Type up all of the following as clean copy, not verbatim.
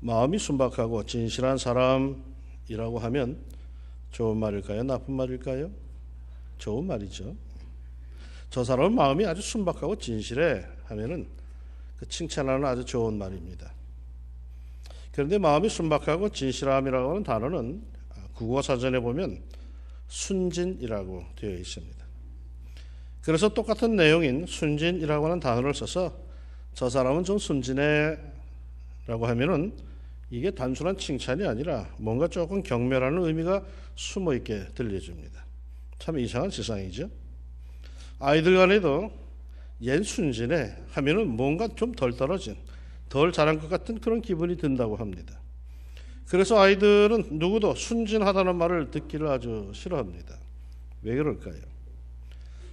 마음이 순박하고 진실한 사람이라고 하면 좋은 말일까요? 나쁜 말일까요? 좋은 말이죠. 저 사람은 마음이 아주 순박하고 진실해 하면은 그 칭찬하는 아주 좋은 말입니다. 그런데 마음이 순박하고 진실함이라고 하는 단어는 국어사전에 보면 순진이라고 되어 있습니다. 그래서 똑같은 내용인 순진이라고 하는 단어를 써서 저 사람은 좀 순진해 라고 하면은 이게 단순한 칭찬이 아니라 뭔가 조금 경멸하는 의미가 숨어 있게 들려줍니다. 참 이상한 세상이죠. 아이들 간에도 얜 순진해 하면은 뭔가 좀 덜 떨어진, 덜 잘한 것 같은 그런 기분이 든다고 합니다. 그래서 아이들은 누구도 순진하다는 말을 듣기를 아주 싫어합니다. 왜 그럴까요?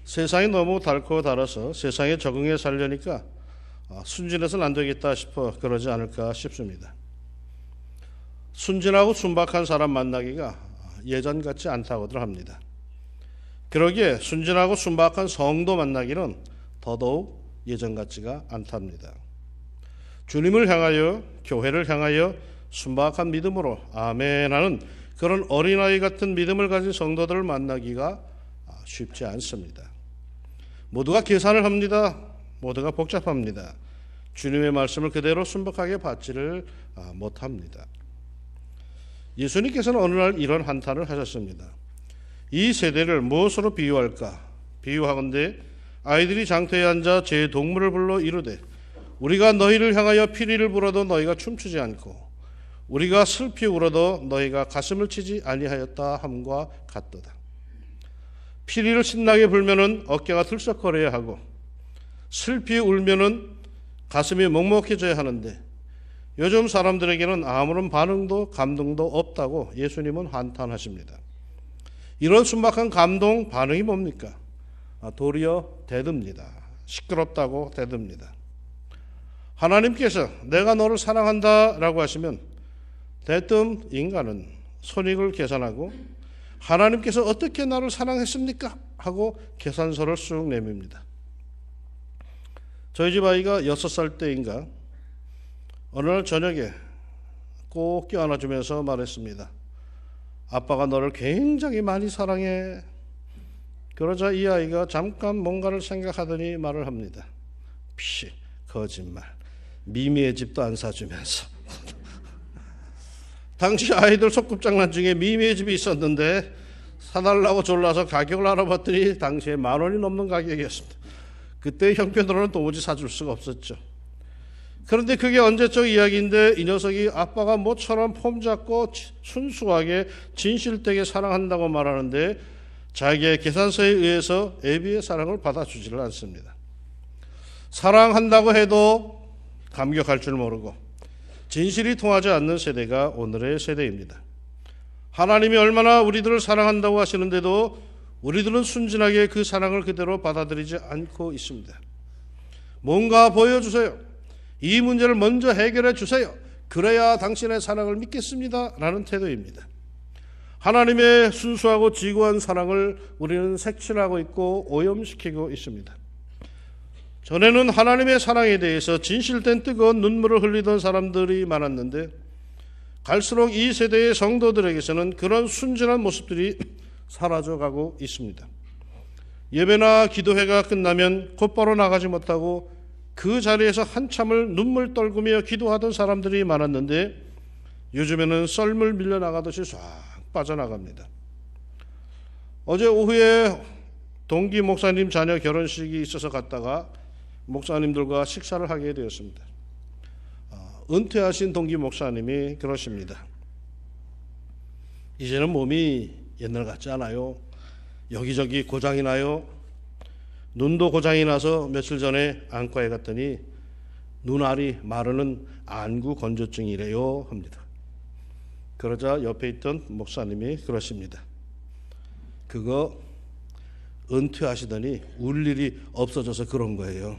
세상이 너무 닳고 닳아서 세상에 적응해 살려니까 순진해서는 안 되겠다 싶어 그러지 않을까 싶습니다. 순진하고 순박한 사람 만나기가 예전 같지 않다고들 합니다. 그러기에 순진하고 순박한 성도 만나기는 더더욱 예전 같지가 않답니다. 주님을 향하여, 교회를 향하여 순박한 믿음으로 아멘하는 그런 어린아이 같은 믿음을 가진 성도들을 만나기가 쉽지 않습니다. 모두가 계산을 합니다. 모두가 복잡합니다. 주님의 말씀을 그대로 순박하게 받지를 못합니다. 예수님께서는 어느 날 이런 한탄을 하셨습니다. 이 세대를 무엇으로 비유할까? 비유하건대 아이들이 장터에 앉아 제 동물을 불러 이르되 우리가 너희를 향하여 피리를 불어도 너희가 춤추지 않고 우리가 슬피 울어도 너희가 가슴을 치지 아니하였다 함과 같도다. 피리를 신나게 불면은 어깨가 들썩거려야 하고 슬피 울면은 가슴이 먹먹해져야 하는데 요즘 사람들에게는 아무런 반응도 감동도 없다고 예수님은 한탄하십니다. 이런 순박한 감동 반응이 뭡니까? 도리어 대듭니다. 시끄럽다고 대듭니다. 하나님께서 내가 너를 사랑한다 라고 하시면 대뜸 인간은 손익을 계산하고 하나님께서 어떻게 나를 사랑했습니까? 하고 계산서를 쑥 내밉니다. 저희 집 아이가 6살 때인가 어느 날 저녁에 꼭 껴안아주면서 말했습니다. 아빠가 너를 굉장히 많이 사랑해. 그러자 이 아이가 잠깐 뭔가를 생각하더니 말을 합니다. 피, 거짓말. 미미의 집도 안 사주면서. 당시 아이들 소꿉장난 중에 미미의 집이 있었는데 사달라고 졸라서 가격을 알아봤더니 당시에 10,000원이 넘는 가격이었습니다. 그때 형편으로는 도무지 사줄 수가 없었죠. 그런데 그게 언제적 이야기인데 이 녀석이 아빠가 모처럼 폼 잡고 순수하게 진실되게 사랑한다고 말하는데 자기의 계산서에 의해서 애비의 사랑을 받아주지를 않습니다. 사랑한다고 해도 감격할 줄 모르고 진실이 통하지 않는 세대가 오늘의 세대입니다. 하나님이 얼마나 우리들을 사랑한다고 하시는데도 우리들은 순진하게 그 사랑을 그대로 받아들이지 않고 있습니다. 뭔가 보여주세요. 이 문제를 먼저 해결해 주세요. 그래야 당신의 사랑을 믿겠습니다. 라는 태도입니다. 하나님의 순수하고 지고한 사랑을 우리는 색칠하고 있고 오염시키고 있습니다. 전에는 하나님의 사랑에 대해서 진실된 뜨거운 눈물을 흘리던 사람들이 많았는데 갈수록 이 세대의 성도들에게서는 그런 순진한 모습들이 사라져가고 있습니다. 예배나 기도회가 끝나면 곧바로 나가지 못하고 그 자리에서 한참을 눈물 떨구며 기도하던 사람들이 많았는데 요즘에는 썰물 밀려나가듯이 싹 빠져나갑니다. 어제 오후에 동기 목사님 자녀 결혼식이 있어서 갔다가 목사님들과 식사를 하게 되었습니다. 은퇴하신 동기 목사님이 그러십니다. 이제는 몸이 옛날 같지 않아요. 여기저기 고장이 나요. 눈도 고장이 나서 며칠 전에 안과에 갔더니 눈알이 마르는 안구 건조증이래요 합니다. 그러자 옆에 있던 목사님이 그러십니다. 그거 은퇴하시더니 울 일이 없어져서 그런 거예요.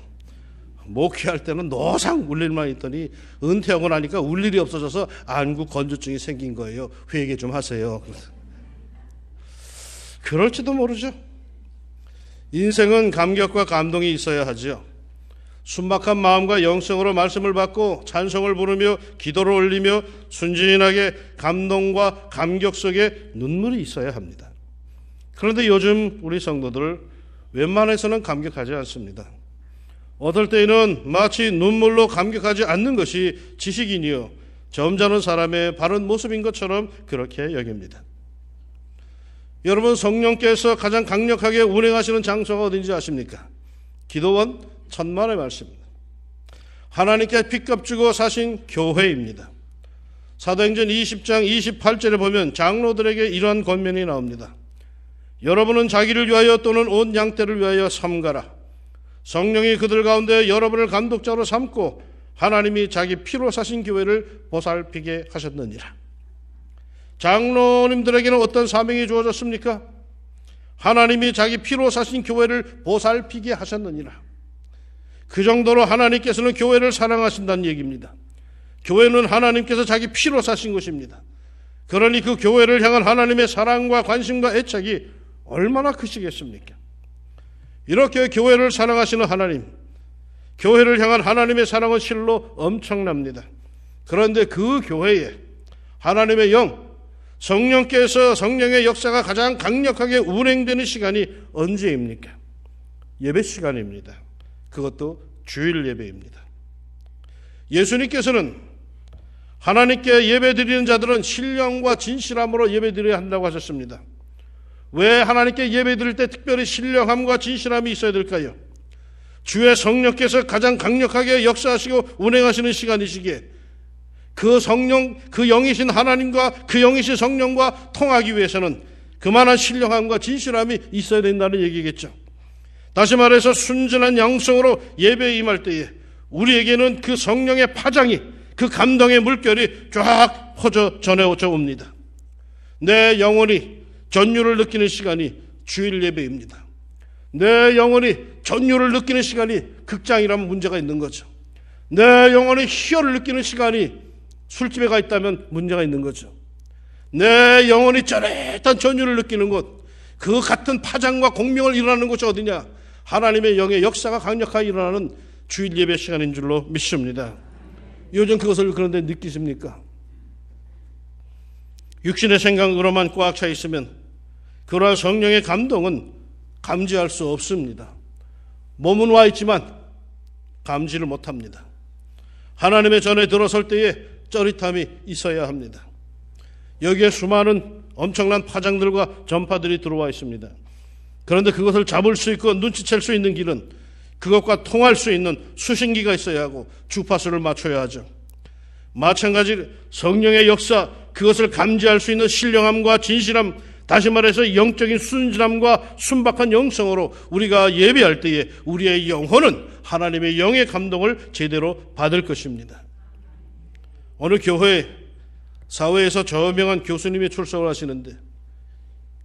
목회할 때는 노상 울 일만 있더니 은퇴하고 나니까 울 일이 없어져서 안구 건조증이 생긴 거예요. 회개 좀 하세요. 그럴지도 모르죠. 인생은 감격과 감동이 있어야 하죠. 순박한 마음과 영성으로 말씀을 받고 찬송을 부르며 기도를 올리며 순진하게 감동과 감격 속에 눈물이 있어야 합니다. 그런데 요즘 우리 성도들 웬만해서는 감격하지 않습니다. 어떨 때에는 마치 눈물로 감격하지 않는 것이 지식인이요 점잖은 사람의 바른 모습인 것처럼 그렇게 여깁니다. 여러분, 성령께서 가장 강력하게 운행하시는 장소가 어딘지 아십니까? 기도원 천만의 말씀입니다. 하나님께 핏값 주고 사신 교회입니다. 사도행전 20장 28절에 보면 장로들에게 이러한 권면이 나옵니다. 여러분은 자기를 위하여 또는 온 양떼를 위하여 삼가라. 성령이 그들 가운데 여러분을 감독자로 삼고 하나님이 자기 피로 사신 교회를 보살피게 하셨느니라. 장로님들에게는 어떤 사명이 주어졌습니까? 하나님이 자기 피로 사신 교회를 보살피게 하셨느니라. 그 정도로 하나님께서는 교회를 사랑하신다는 얘기입니다. 교회는 하나님께서 자기 피로 사신 것입니다. 그러니 그 교회를 향한 하나님의 사랑과 관심과 애착이 얼마나 크시겠습니까? 이렇게 교회를 사랑하시는 하나님, 교회를 향한 하나님의 사랑은 실로 엄청납니다. 그런데 그 교회에 하나님의 영, 성령께서 성령의 역사가 가장 강력하게 운행되는 시간이 언제입니까? 예배 시간입니다. 그것도 주일 예배입니다. 예수님께서는 하나님께 예배드리는 자들은 신령과 진실함으로 예배드려야 한다고 하셨습니다. 왜 하나님께 예배드릴 때 특별히 신령함과 진실함이 있어야 될까요? 주의 성령께서 가장 강력하게 역사하시고 운행하시는 시간이시기에 그 성령, 그 영이신 하나님과 그 영이신 성령과 통하기 위해서는 그만한 신령함과 진실함이 있어야 된다는 얘기겠죠. 다시 말해서 순전한 영성으로 예배에 임할 때에 우리에게는 그 성령의 파장이, 그 감동의 물결이 쫙 퍼져 전해져 옵니다. 내 영혼이 전율을 느끼는 시간이 주일 예배입니다. 내 영혼이 전율을 느끼는 시간이 극장이라면 문제가 있는 거죠. 내 영혼이 희열을 느끼는 시간이 술집에 가 있다면 문제가 있는 거죠. 내 영혼이 쩌릿한 전율을 느끼는 곳, 그 같은 파장과 공명을 일어나는 곳이 어디냐? 하나님의 영의 역사가 강력하게 일어나는 주일 예배 시간인 줄로 믿습니다. 요즘 그것을 그런데 느끼십니까? 육신의 생각으로만 꽉 차 있으면 그러한 성령의 감동은 감지할 수 없습니다. 몸은 와 있지만 감지를 못합니다. 하나님의 전에 들어설 때에 쩌릿함이 있어야 합니다. 여기에 수많은 엄청난 파장들과 전파들이 들어와 있습니다. 그런데 그것을 잡을 수 있고 눈치챌 수 있는 길은 그것과 통할 수 있는 수신기가 있어야 하고 주파수를 맞춰야 하죠. 마찬가지로 성령의 역사, 그것을 감지할 수 있는 신령함과 진실함, 다시 말해서 영적인 순진함과 순박한 영성으로 우리가 예배할 때에 우리의 영혼은 하나님의 영의 감동을 제대로 받을 것입니다. 어느 교회 사회에서 저명한 교수님이 출석을 하시는데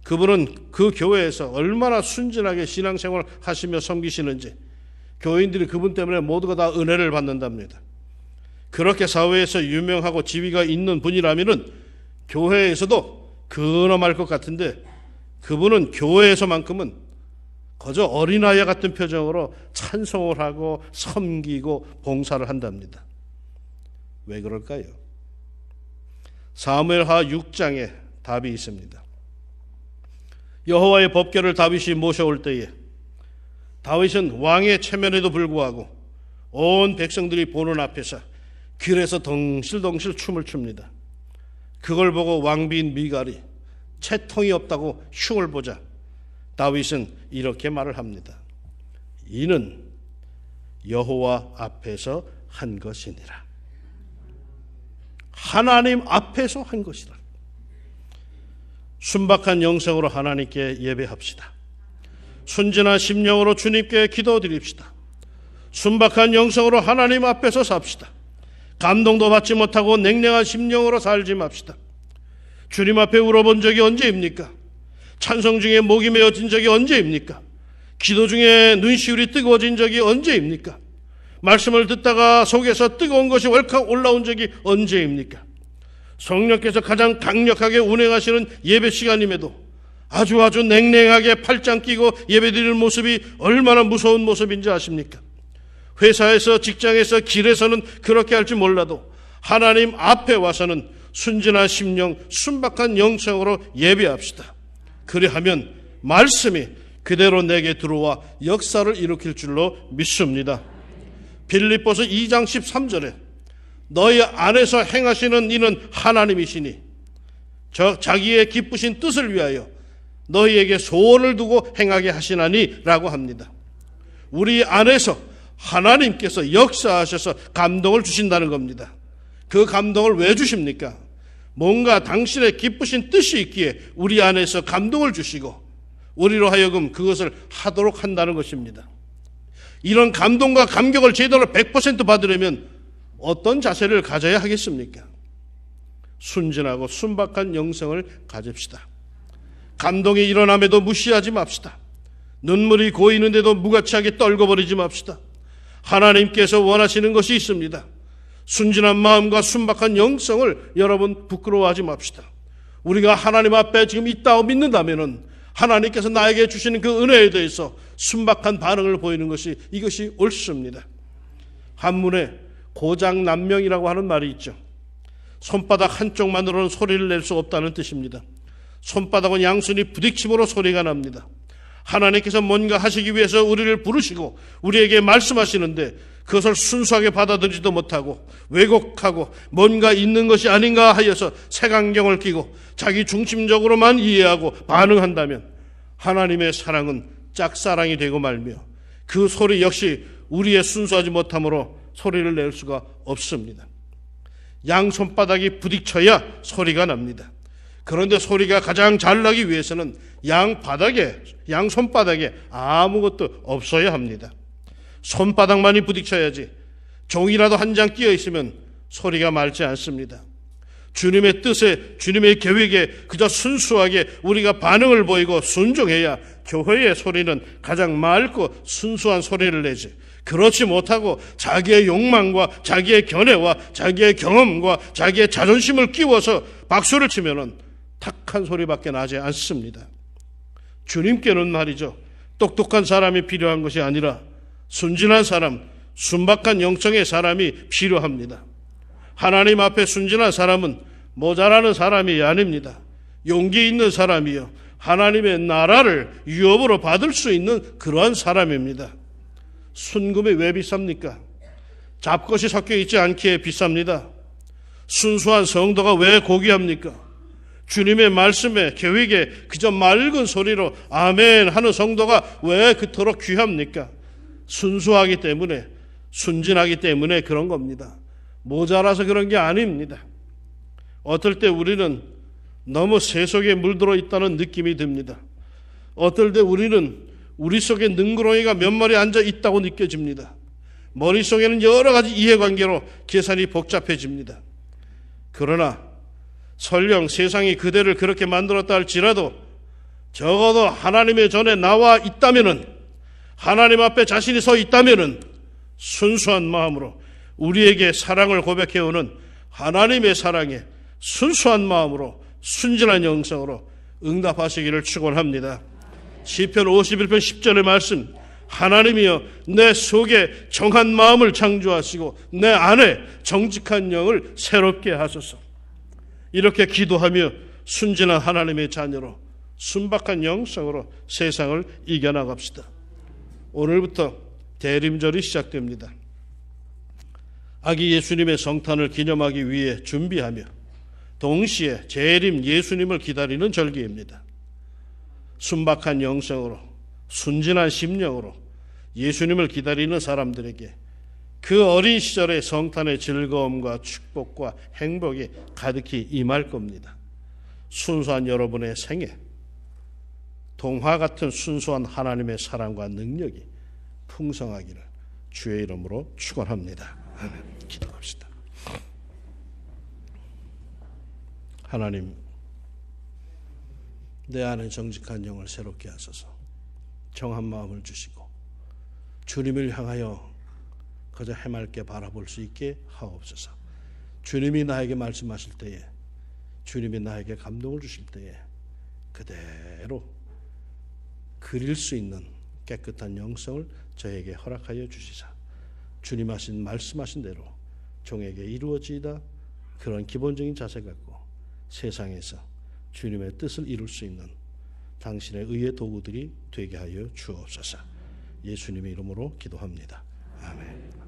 그분은 그 교회에서 얼마나 순진하게 신앙생활을 하시며 섬기시는지 교인들이 그분 때문에 모두가 다 은혜를 받는답니다. 그렇게 사회에서 유명하고 지위가 있는 분이라면은 교회에서도 근엄할 것 같은데 그분은 교회에서만큼은 거저 어린아이 같은 표정으로 찬송을 하고 섬기고 봉사를 한답니다. 왜 그럴까요? 사무엘하 6장에 답이 있습니다. 여호와의 법궤를 다윗이 모셔올 때에 다윗은 왕의 체면에도 불구하고 온 백성들이 보는 앞에서 길에서 덩실덩실 춤을 춥니다. 그걸 보고 왕비인 미갈이 채통이 없다고 흉을 보자 다윗은 이렇게 말을 합니다. 이는 여호와 앞에서 한 것이니라. 하나님 앞에서 한 것이라. 순박한 영성으로 하나님께 예배합시다. 순진한 심령으로 주님께 기도드립시다. 순박한 영성으로 하나님 앞에서 삽시다. 감동도 받지 못하고 냉랭한 심령으로 살지 맙시다. 주님 앞에 울어본 적이 언제입니까? 찬송 중에 목이 메어진 적이 언제입니까? 기도 중에 눈시울이 뜨거워진 적이 언제입니까? 말씀을 듣다가 속에서 뜨거운 것이 월칵 올라온 적이 언제입니까? 성령께서 가장 강력하게 운행하시는 예배 시간임에도 아주 냉랭하게 팔짱 끼고 예배드리는 모습이 얼마나 무서운 모습인지 아십니까? 회사에서, 직장에서, 길에서는 그렇게 할지 몰라도 하나님 앞에 와서는 순진한 심령, 순박한 영성으로 예배합시다. 그리하면 말씀이 그대로 내게 들어와 역사를 일으킬 줄로 믿습니다. 빌립보서 2장 13절에 너희 안에서 행하시는 이는 하나님이시니 자기의 기쁘신 뜻을 위하여 너희에게 소원을 두고 행하게 하시나니 라고 합니다. 우리 안에서 하나님께서 역사하셔서 감동을 주신다는 겁니다. 그 감동을 왜 주십니까? 뭔가 당신의 기쁘신 뜻이 있기에 우리 안에서 감동을 주시고 우리로 하여금 그것을 하도록 한다는 것입니다. 이런 감동과 감격을 제대로 100% 받으려면 어떤 자세를 가져야 하겠습니까? 순진하고 순박한 영성을 가집시다. 감동이 일어남에도 무시하지 맙시다. 눈물이 고이는데도 무가치하게 떨궈버리지 맙시다. 하나님께서 원하시는 것이 있습니다. 순진한 마음과 순박한 영성을 여러분 부끄러워하지 맙시다. 우리가 하나님 앞에 지금 있다고 믿는다면 하나님께서 나에게 주시는 그 은혜에 대해서 순박한 반응을 보이는 것이 이것이 옳습니다. 한문에 고장난명이라고 하는 말이 있죠. 손바닥 한쪽만으로는 소리를 낼 수 없다는 뜻입니다. 손바닥은 양손이 부딪힘으로 소리가 납니다. 하나님께서 뭔가 하시기 위해서 우리를 부르시고 우리에게 말씀하시는데 그것을 순수하게 받아들이지도 못하고 왜곡하고 뭔가 있는 것이 아닌가 하여서 색안경을 끼고 자기 중심적으로만 이해하고 반응한다면 하나님의 사랑은 짝사랑이 되고 말며 그 소리 역시 우리의 순수하지 못함으로 소리를 낼 수가 없습니다. 양손바닥이 부딪혀야 소리가 납니다. 그런데 소리가 가장 잘 나기 위해서는 양손바닥에 아무것도 없어야 합니다. 손바닥만이 부딪혀야지 종이라도 한 장 끼어 있으면 소리가 맑지 않습니다. 주님의 뜻에, 주님의 계획에 그저 순수하게 우리가 반응을 보이고 순종해야 교회의 소리는 가장 맑고 순수한 소리를 내지, 그렇지 못하고 자기의 욕망과 자기의 견해와 자기의 경험과 자기의 자존심을 끼워서 박수를 치면은 탁한 소리밖에 나지 않습니다. 주님께는 말이죠, 똑똑한 사람이 필요한 것이 아니라 순진한 사람, 순박한 영성의 사람이 필요합니다. 하나님 앞에 순진한 사람은 모자라는 사람이 아닙니다. 용기 있는 사람이요, 하나님의 나라를 유업으로 받을 수 있는 그러한 사람입니다. 순금이 왜 비쌉니까? 잡것이 섞여 있지 않기에 비쌉니다. 순수한 성도가 왜 고귀합니까? 주님의 말씀에, 계획에 그저 맑은 소리로 아멘 하는 성도가 왜 그토록 귀합니까? 순수하기 때문에, 순진하기 때문에 그런 겁니다. 모자라서 그런 게 아닙니다. 어떨 때 우리는 너무 세속에 물들어 있다는 느낌이 듭니다. 어떨 때 우리는 우리 속에 능구렁이가 몇 마리 앉아 있다고 느껴집니다. 머릿속에는 여러 가지 이해관계로 계산이 복잡해집니다. 그러나 설령 세상이 그대를 그렇게 만들었다 할지라도 적어도 하나님의 전에 나와 있다면은, 하나님 앞에 자신이 서 있다면은 순수한 마음으로 우리에게 사랑을 고백해오는 하나님의 사랑에 순수한 마음으로 순진한 영성으로 응답하시기를 축원합니다. 시편 51편 10절의 말씀, 하나님이여 내 속에 정한 마음을 창조하시고 내 안에 정직한 영을 새롭게 하소서. 이렇게 기도하며 순진한 하나님의 자녀로 순박한 영성으로 세상을 이겨나갑시다. 오늘부터 대림절이 시작됩니다. 아기 예수님의 성탄을 기념하기 위해 준비하며 동시에 재림 예수님을 기다리는 절기입니다. 순박한 영성으로, 순진한 심령으로 예수님을 기다리는 사람들에게 그 어린 시절의 성탄의 즐거움과 축복과 행복이 가득히 임할 겁니다. 순수한 여러분의 생에 동화 같은 순수한 하나님의 사랑과 능력이 풍성하기를 주의 이름으로 축원합니다. 아멘. 기도합시다. 하나님, 내 안에 정직한 영을 새롭게 하소서. 정한 마음을 주시고 주님을 향하여 그저 해맑게 바라볼 수 있게 하옵소서. 주님이 나에게 말씀하실 때에, 주님이 나에게 감동을 주실 때에 그대로 그릴 수 있는 깨끗한 영성을 저에게 허락하여 주시사 주님 하신 말씀하신 대로 종에게 이루어지이다 그런 기본적인 자세 갖고 세상에서 주님의 뜻을 이룰 수 있는 당신의 의의 도구들이 되게 하여 주옵소서. 예수님의 이름으로 기도합니다. 아멘.